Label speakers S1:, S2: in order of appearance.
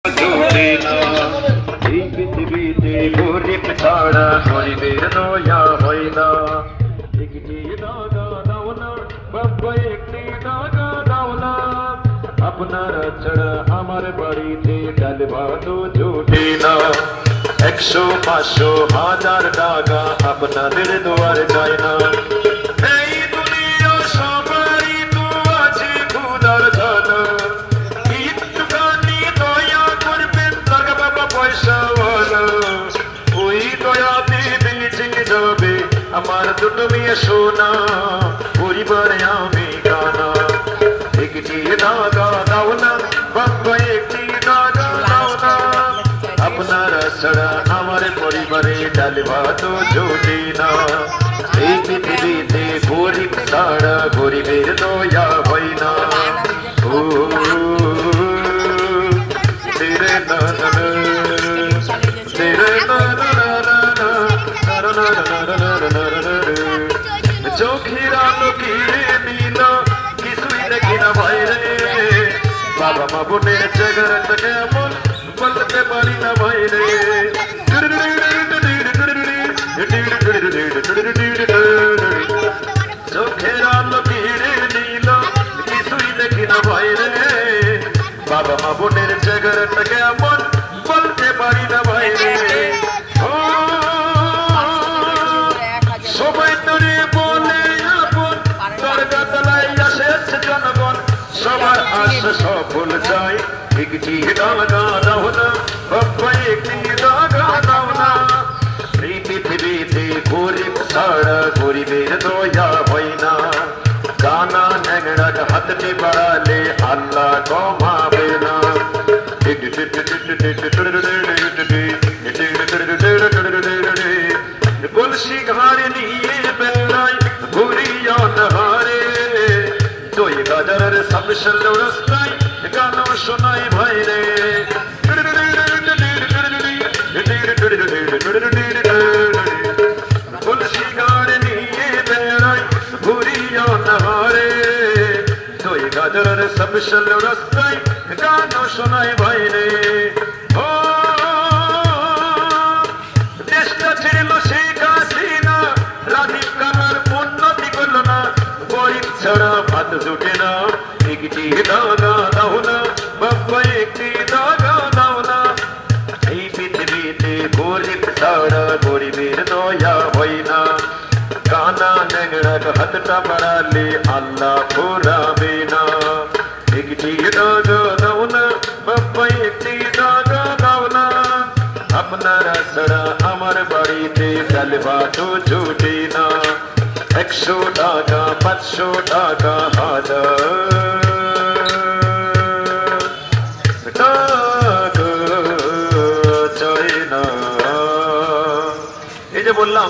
S1: জোটে না এই পৃথিবীতে গরিব ছাড়া গরিবের নয়া হয় না। একটি টাকা দাও না বাবা, একটি টাকা দাও না, আপনার ছাড়া আমার বাড়িতে ডাল ভাত জোটে না। 100, 500, 1000 টাকা আপনাদের দুয়ার যায় না। এই দুনিয়া সবারই তো আছে ক্ষুধার জ্বালা, একটুখানি দয়া করবেন টাকা বাবা পয়সাওয়ালা, ওই দয়াতে বেঁচে যাবে আমার দুটো মেয়ে সোনা, পরিবারে আমি কানা। একটি টাকা দাও না বাবা, একটি টাকা দাও না, আপনারা ছাড়া আমার পরিবারে ডাল ভাত জোটে না। এই পৃথিবীতে গরিব ছাড়া গরিবের দয়া হয় না। ও তেরে না না না, তেরে না না না না না, না না না না না না না না। চোখের আলো কিনে নিল, কিছুই দেখি না বাইরে, বাবা মা বোনের চেহারাটা কেমন বলতে পারি না বাইরে। চোখের আলো কিনে নিল, কিছুই দেখি না বাইরে, বাবা মা বোনের চেহারাটা কেমন বলতে পারি না বাইরে। সবাই তোরে বলে আপন, তোর গাতলায় আসেছে জনগণ, সবার আশা সফল যায়। একটি টাকা দাও না বাবা, একটি টাকা দাও না, এই পৃথিবীতে গরিব ছাড়া গরিবের দয়া হয় না। কানা ন্যাংরা হাতটি বাড়ালে আল্লাহ কমাবে না। কলসি ঘাড়ে নিয়ে বেড়াই ঘুরি অনহারে, 2000 সামসাল রাস্তায় গান শোনাই ভাইরে। কলসি ঘাড়ে নিয়ে বেড়াই ঘুরি অনহারে, 2000 সামসাল রাস্তায় গান শোনাই ভাইরে। ও দেশটা ছিল শেখ হাসিনা, রাজীব কালার উন্নতি করল না, গরিব ছাড়া ভাত জোটে না। একটি টাকা দাও না বাবা, একটি টাকা দাও না, এই পৃথিবীতে গরিব ছাড়া গরিবের দয়া হয় না। কানা ন্যাংরা হাতটা বাড়ালে আল্লাহ ফোরাবে না। একটি টাকা দাও না বাবা, একটি টাকা দাও না, আপনারা ছাড়া আমার বাড়িতে ডাল ভাত জোটে না। 100 টাকা, 500 টাকা, 1000 টাকা চাই না। এই যে বললাম